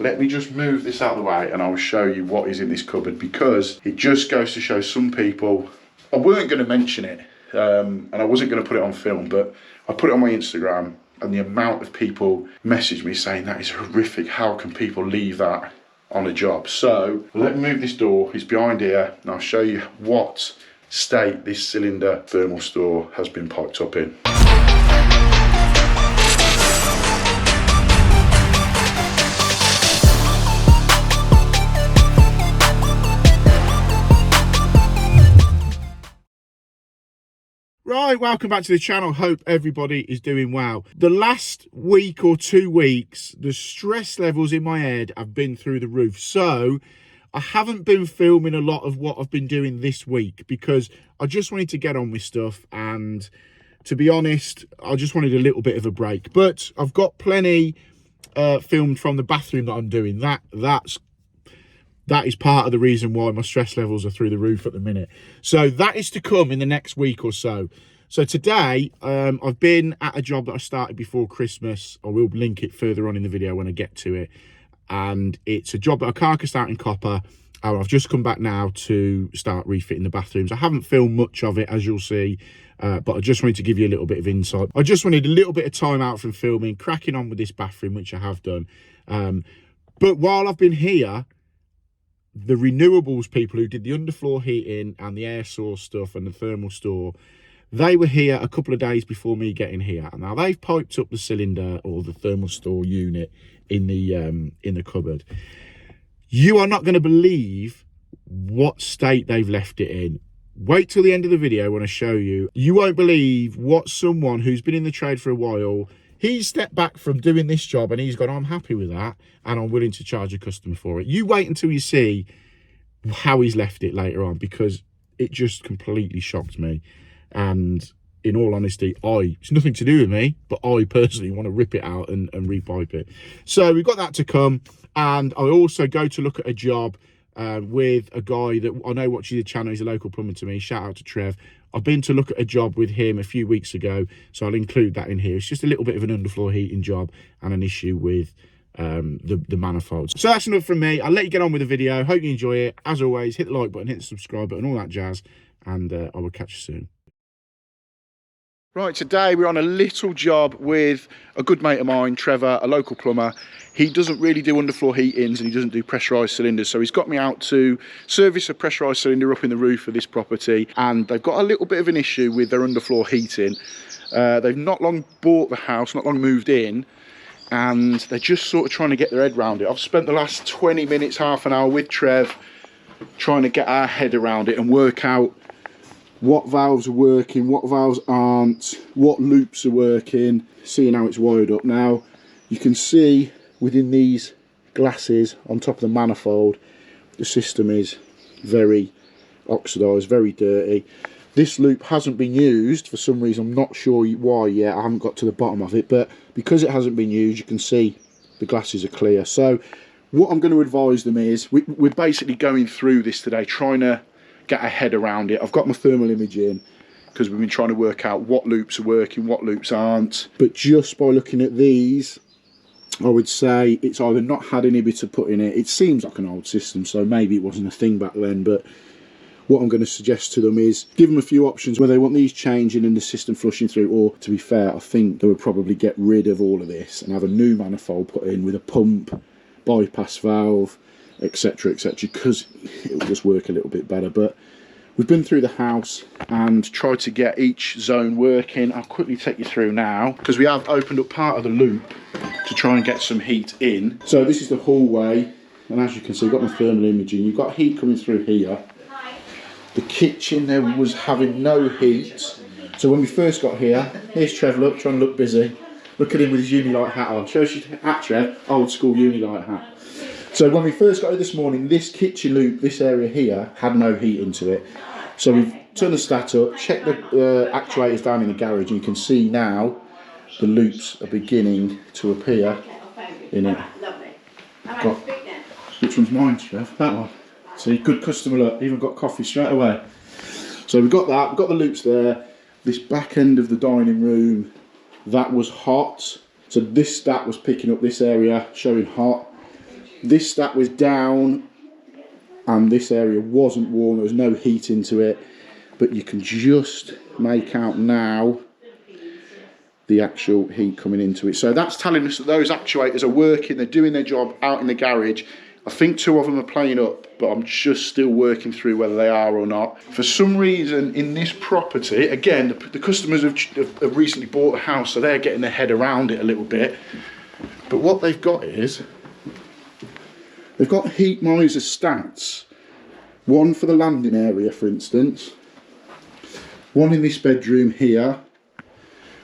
Let me just move this out of the way and I'll show you what is in this cupboard, because it just goes to show some people, I weren't going to mention it and I wasn't going to put it on film, but I put it on my Instagram and the amount of people message me saying that is horrific, how can people leave that on a job? So let me move this door, it's behind here, and I'll show you what state this cylinder thermal store has been piped up in. Right, welcome back to the channel. Hope everybody is doing well. The last week or 2 weeks, the stress levels in my head have been through the roof. So I haven't been filming a lot of what I've been doing this week because I just wanted to get on with stuff. And to be honest, I just wanted a little bit of a break. But I've got plenty filmed from the bathroom that I'm doing. That is part of the reason why my stress levels are through the roof at the minute. So that is to come in the next week or so. So today, I've been at a job that I started before Christmas. I will link it further on in the video when I get to it. And it's a job that I carcassed out in copper. I've just come back now to start refitting the bathrooms. I haven't filmed much of it, as you'll see, but I just wanted to give you a little bit of insight. I just wanted a little bit of time out from filming, cracking on with this bathroom, which I have done. But while I've been here, the renewables people who did the underfloor heating and the air source stuff and the thermal store, they were here a couple of days before me getting here. Now they've piped up the cylinder or the thermal store unit in the cupboard. You are not going to believe what state they've left it in. Wait till the end of the video when I show you. You won't believe what someone who's been in the trade for a while, he's stepped back from doing this job and he's gone, I'm happy with that and I'm willing to charge a customer for it. You wait until you see how he's left it later on, because it just completely shocked me. And in all honesty, it's nothing to do with me, but I personally want to rip it out and repipe it. So we've got that to come. And I also go to look at a job with a guy that I know watches the channel. He's a local plumber to me. Shout out to Trev. I've been to look at a job with him a few weeks ago, so I'll include that in here. It's just a little bit of an underfloor heating job and an issue with the manifolds. So that's enough from me. I'll let you get on with the video. Hope you enjoy it. As always, hit the like button, hit the subscribe button, all that jazz, and I will catch you soon. Right, today we're on a little job with a good mate of mine, Trevor, a local plumber. He doesn't really do underfloor heatings and he doesn't do pressurised cylinders, so he's got me out to service a pressurised cylinder up in the roof of this property, and they've got a little bit of an issue with their underfloor heating. They've not long bought the house, not long moved in, and they're just sort of trying to get their head around it. I've spent the last 20 minutes, half an hour with Trev trying to get our head around it and work out what valves are working, what valves aren't, what loops are working, seeing how it's wired up. Now you can see within these glasses on top of the manifold, the system is very oxidized, very dirty. This loop hasn't been used for some reason. I'm not sure why yet. I haven't got to the bottom of it, but because it hasn't been used, you can see the glasses are clear. So what I'm going to advise them is we're basically going through this today, trying to get a head around it. I've got my thermal image in because we've been trying to work out what loops are working, what loops aren't. But just by looking at these, I would say it's either not had any bit of put in it. It seems like an old system, so maybe it wasn't a thing back then. But what I'm going to suggest to them is give them a few options where they want these changing and the system flushing through, or to be fair, I think they would probably get rid of all of this and have a new manifold put in with a pump, bypass valve, etc, etc, because it will just work a little bit better. But we've been through the house and tried to get each zone working. I'll quickly take you through now, because we have opened up part of the loop to try and get some heat in. So this is the hallway, and as you can see, I've got my thermal imaging. You've got heat coming through here. The kitchen there was having no heat. So when we first got here, here's Trev, look, trying to look busy. Look at him with his Unilite hat on. Show us your hat, Trev. Old school Unilite hat. So when we first got here this morning, this kitchen loop, this area here, had no heat into it. So we've turned the stat up, checked the actuators down in the garage, and you can see now the loops are beginning to appear in it. Got, which one's mine, Trev? That one. See, good customer look, even got coffee straight away. So we've got that, we've got the loops there. This back end of the dining room, that was hot. So this stat was picking up this area, showing hot. This stat was down and this area wasn't warm, there was no heat into it, but you can just make out now the actual heat coming into it. So that's telling us that those actuators are working, they're doing their job out in the garage. I think 2 of them are playing up, but I'm just still working through whether they are or not. For some reason in this property, again, the customers have recently bought a house, so they're getting their head around it a little bit. But what they've got is, they've got HikMicro stats. One for the landing area, for instance. One in this bedroom here.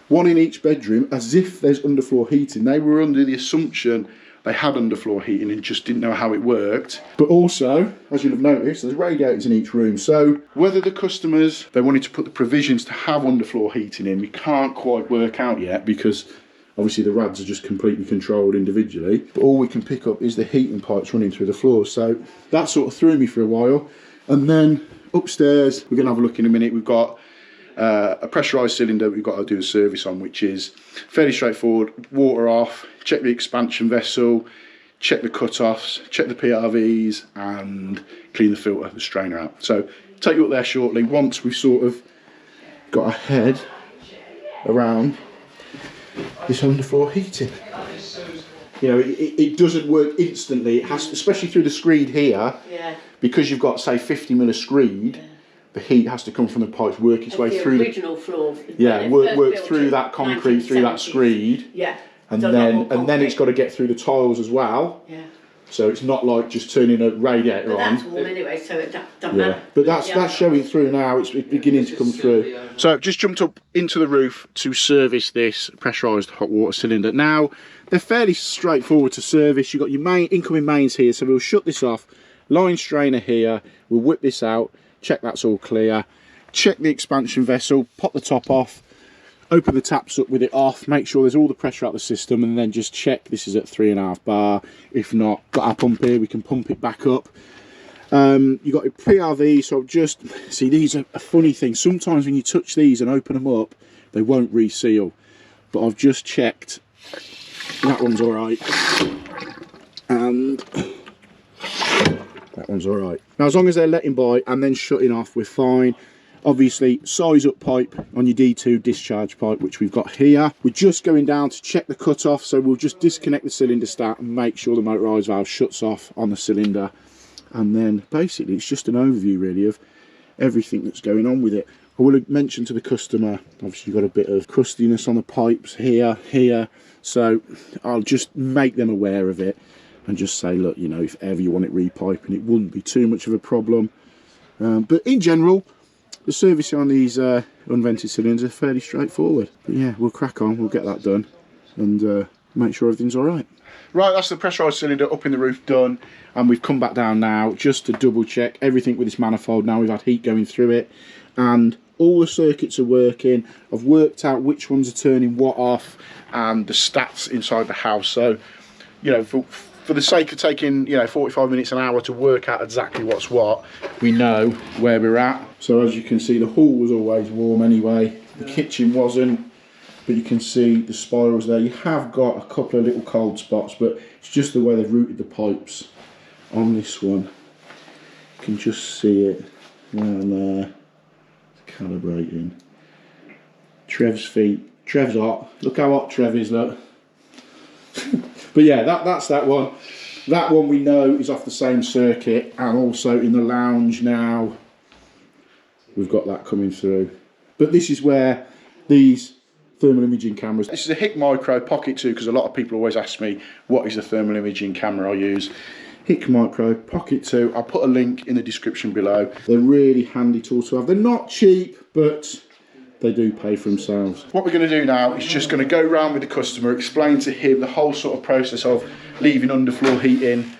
One in each bedroom, as if there's underfloor heating. They were under the assumption they had underfloor heating and just didn't know how it worked. But also, as you'll have noticed, there's radiators in each room. So whether the customers, they wanted to put the provisions to have underfloor heating in, we can't quite work out yet, because obviously the rads are just completely controlled individually. But all we can pick up is the heating pipes running through the floor. So that sort of threw me for a while. And then upstairs, we're gonna have a look in a minute. We've got a pressurized cylinder we've got to do a service on, which is fairly straightforward. Water off, check the expansion vessel, check the cut-offs, check the PRVs, and clean the filter, the strainer out. So take you up there shortly once we've sort of got our head around this underfloor heating. You know, it doesn't work instantly. It has, especially through the screed here, because you've got, say, 50mm of screed. The heat has to come from the pipes, work its way through the original floor. Yeah, work through that concrete, through that screed. Yeah. And then it's got to get through the tiles as well. Yeah. So it's not like just turning a radiator on. That's warm anyway, so it doesn't matter. But that's showing through now. It's beginning to come through. So I've just jumped up into the roof to service this pressurised hot water cylinder. Now they're fairly straightforward to service. You've got your main incoming mains here, so we'll shut this off. Line strainer here. We'll whip this out. Check that's all clear, check the expansion vessel, pop the top off, open the taps up with it off, make sure there's all the pressure out of the system, and then just check this is at 3.5 bar. If not, got our pump here, we can pump it back up. You've got your PRV, so just see, these are a funny thing. Sometimes when you touch these and open them up, they won't reseal, but I've just checked, that one's all right, and that one's all right. Now, as long as they're letting by and then shutting off, we're fine. Obviously, size up pipe on your D2 discharge pipe, which we've got here. We're just going down to check the cut-off, so we'll just disconnect the cylinder stat and make sure the motorised valve shuts off on the cylinder. And then, basically, it's just an overview, really, of everything that's going on with it. I will mention to the customer, obviously, you've got a bit of crustiness on the pipes here, so I'll just make them aware of it. And just say, look, you know, if ever you want it repiping, it wouldn't be too much of a problem. But in general, the servicing on these unvented cylinders are fairly straightforward. But yeah, we'll crack on, we'll get that done, and make sure everything's all right. Right, that's the pressurised cylinder up in the roof done, and we've come back down now just to double check everything with this manifold. Now we've had heat going through it, and all the circuits are working. I've worked out which ones are turning what off, and the stats inside the house. So, you know, for the sake of taking, you know, 45 minutes, an hour to work out exactly what's what, we know where we're at. So as you can see, the hall was always warm anyway. The kitchen wasn't, but you can see the spirals there. You have got a couple of little cold spots, but it's just the way they've routed the pipes on this one. You can just see it down there. It's calibrating. Trev's feet. Trev's hot. Look how hot Trev is, look. But yeah, that's that one. That one we know is off the same circuit, and also in the lounge now we've got that coming through. But this is where these thermal imaging cameras, this is a HikMicro Pocket 2, because a lot of people always ask me what is the thermal imaging camera I use. HikMicro Pocket 2, I'll put a link in the description below. They're really handy tools to have. They're not cheap, but they do pay for themselves. What we're going to do now is just going to go round with the customer, explain to him the whole sort of process of leaving underfloor heating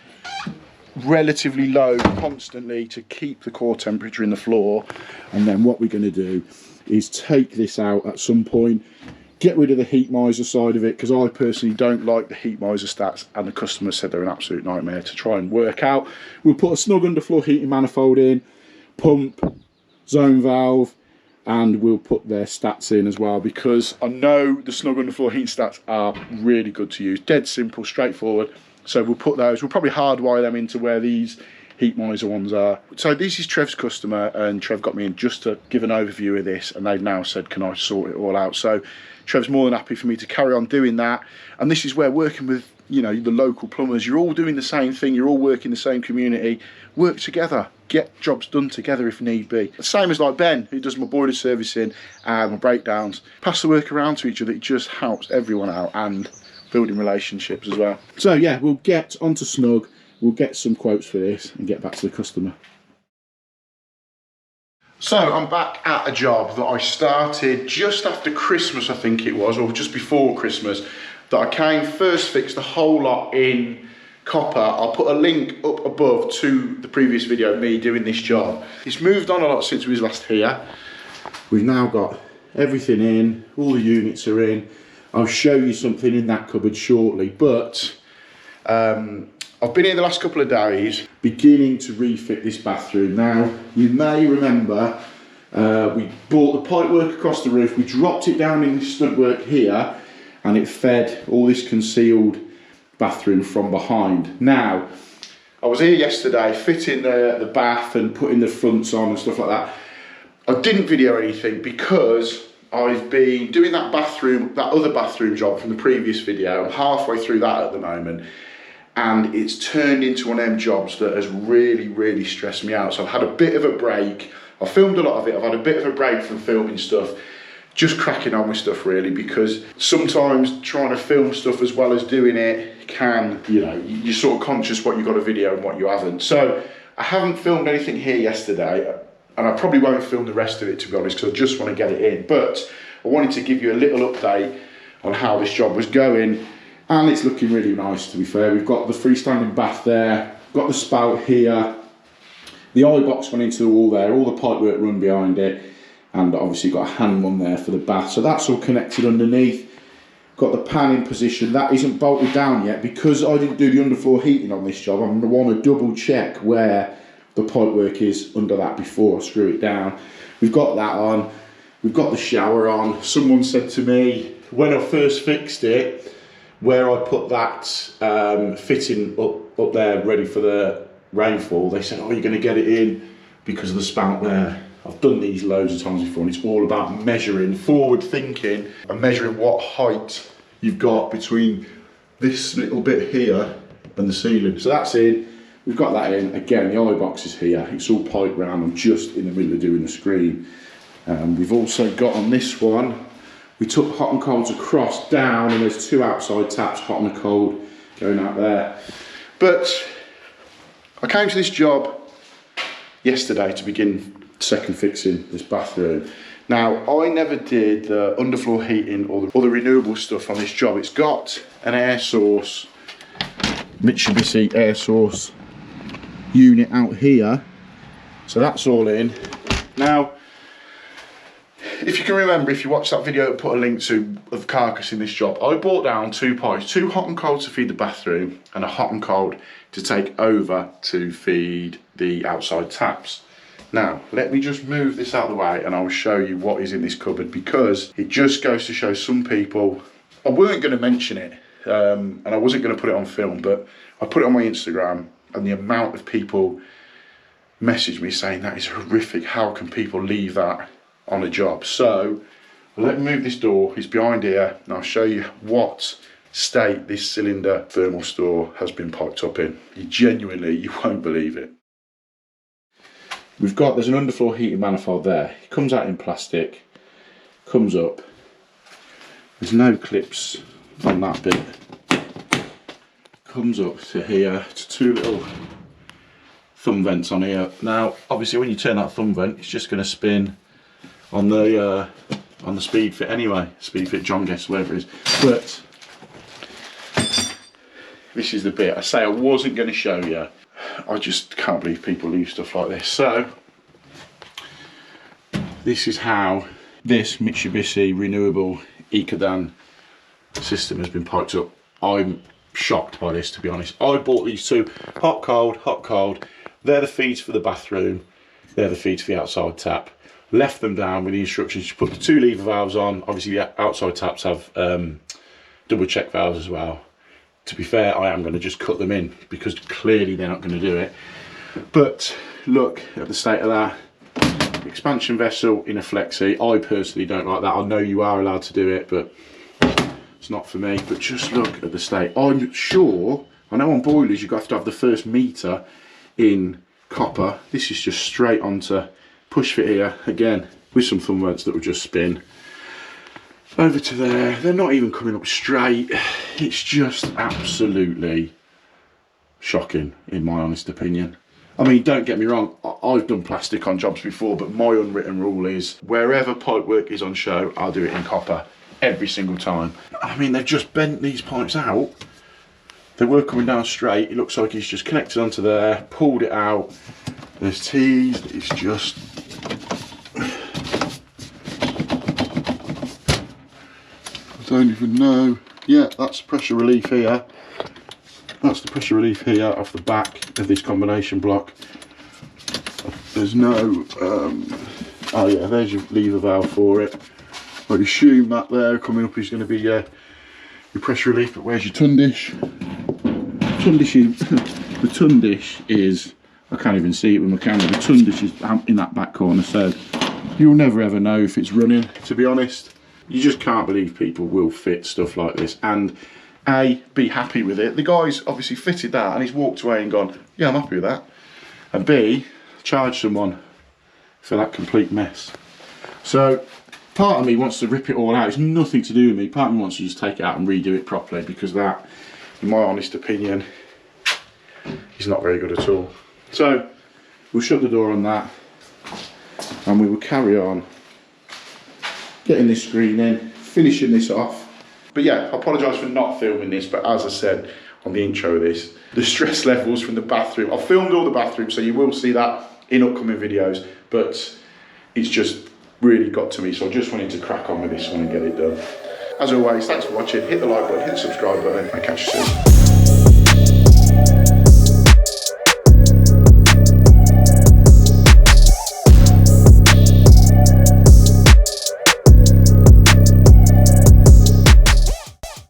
relatively low constantly to keep the core temperature in the floor. And then what we're going to do is take this out at some point, get rid of the HikMicro side of it, because I personally don't like the HikMicro stats, and the customer said they're an absolute nightmare to try and work out. We'll put a snug underfloor heating manifold in, pump, zone valve, and we'll put their stats in as well, because I know the snug underfloor heating stats are really good to use. Dead simple, straightforward. So we'll put those, we'll probably hardwire them into where these heat miser ones are. So this is Trev's customer, and Trev got me in just to give an overview of this, and they've now said, can I sort it all out? So Trev's more than happy for me to carry on doing that. And this is where working with, you know, the local plumbers, you're all doing the same thing, you're all working the same community, work together, get jobs done together if need be. The same as like Ben, who does my boiler servicing and my breakdowns. Pass the work around to each other, it just helps everyone out, and building relationships as well. So yeah, we'll get onto Snug, we'll get some quotes for this and get back to the customer. So I'm back at a job that I started just after Christmas, I think it was, or just before Christmas, that I came first, fixed the whole lot in copper. I'll put a link up above to the previous video of me doing this job. It's moved on a lot since we was last here. We've now got everything in, all the units are in. I'll show you something in that cupboard shortly, but I've been here the last couple of days beginning to refit this bathroom. Now, you may remember we brought the pipework across the roof, we dropped it down in this stud-work here, and it fed all this concealed bathroom from behind. Now, I was here yesterday fitting the bath and putting the fronts on and stuff like that. I didn't video anything because I've been doing that other bathroom job from the previous video. I'm halfway through that at the moment, and it's turned into one of them jobs that has really, really stressed me out. So I've had a bit of a break. I filmed a lot of it. I've had a bit of a break from filming stuff, just cracking on with stuff really, because sometimes trying to film stuff as well as doing it can, you know, you're sort of conscious what you've got to video and what you haven't. So I haven't filmed anything here yesterday, and I probably won't film the rest of it, to be honest, because I just want to get it in. But I wanted to give you a little update on how this job was going, and it's looking really nice, to be fair. We've got the freestanding bath there, got the spout here, the eye box went into the wall there, all the pipework run behind it, and obviously got a hand one there for the bath, so that's all connected underneath. Got the pan in position, that isn't bolted down yet because I didn't do the underfloor heating on this job. I'm going to want to double check where the pipework is under that before I screw it down. We've got that on, we've got the shower on. Someone said to me when I first fixed it, where I put that fitting up there ready for the rainfall, they said, oh, you're going to get it in because of the spout there. I've done these loads of times before, and it's all about measuring, forward thinking, and measuring what height you've got between this little bit here and the ceiling. So that's in, we've got that in. Again, the eye box is here, it's all piped round. I'm just in the middle of doing the screen. We've also got on this one, we took hot and colds across down, and there's two outside taps, hot and cold, going out there. But I came to this job yesterday to begin second fixing this bathroom. Now, I never did the underfloor heating or the renewable stuff on this job. It's got an air source, Mitsubishi air source unit out here, so that's all in. Now, if you can remember, if you watched that video I put a link to of carcass in this job, I brought down two pipes, two hot and cold to feed the bathroom and a hot and cold to take over to feed the outside taps. Now, let me just move this out of the way and I'll show you what is in this cupboard, because it just goes to show some people, I weren't going to mention it and I wasn't going to put it on film, but I put it on my Instagram, and the amount of people message me saying that is horrific, how can people leave that on a job? So let me move this door, it's behind here, and I'll show you what state this cylinder thermal store has been piped up in. You won't believe it. There's an underfloor heating manifold there. It comes out in plastic, comes up. There's no clips on that bit. Comes up to here, to two little thumb vents on here. Now, obviously when you turn that thumb vent, it's just going to spin on the speed fit anyway. Speed fit, John Guest, whatever it is. But this is the bit I say I wasn't going to show you. I just can't believe people leave stuff like this. So this is how this Mitsubishi renewable Ikadan system has been piped up. I'm shocked by this, to be honest. I bought these two, hot cold. They're the feeds for the bathroom, they're the feeds for the outside tap. Left them down with the instructions to put the two lever valves on. Obviously the outside taps have double check valves as well. to be fair, I am going to just cut them in because clearly they're not going to do it. But look at the state of that. Expansion vessel in a flexi. I personally don't like that. I know you are allowed to do it, but it's not for me. But just look at the state. I'm sure, I know on boilers you have to have the first meter in copper. This is just straight onto push fit here, again, with some thumb vents that will just spin. Over to there, they're not even coming up straight. It's just absolutely shocking, in my honest opinion. I mean, don't get me wrong, I've done plastic on jobs before, but my unwritten rule is wherever pipe work is on show, I'll do it in copper every single time. I mean, they've just bent these pipes out. They were coming down straight. It looks like he's just connected onto there, pulled it out. There's T's, it's just... I don't even know. Yeah, that's pressure relief here. That's the pressure relief here off the back of this combination block. There's no, oh yeah, there's your lever valve for it. I'd assume that there coming up is going to be your pressure relief, but where's your tun dish? The tun dish is, I can't even see it with my camera, the tun dish is in that back corner, so you'll never ever know if it's running, to be honest. You just can't believe people will fit stuff like this and A, be happy with it. The guy's obviously fitted that and he's walked away and gone, yeah, I'm happy with that. And B, charge someone for that complete mess. So part of me wants to rip it all out. It's nothing to do with me. Part of me wants to just take it out and redo it properly, because that, in my honest opinion, is not very good at all. So we'll shut the door on that and we will carry on getting this screen in, finishing this off. But yeah, I apologise for not filming this, but as I said on the intro of this, the stress levels from the bathroom, I've filmed all the bathrooms, so you will see that in upcoming videos, but it's just really got to me, so I just wanted to crack on with this one and get it done. As always, thanks for watching, hit the like button, hit the subscribe button, and catch you soon.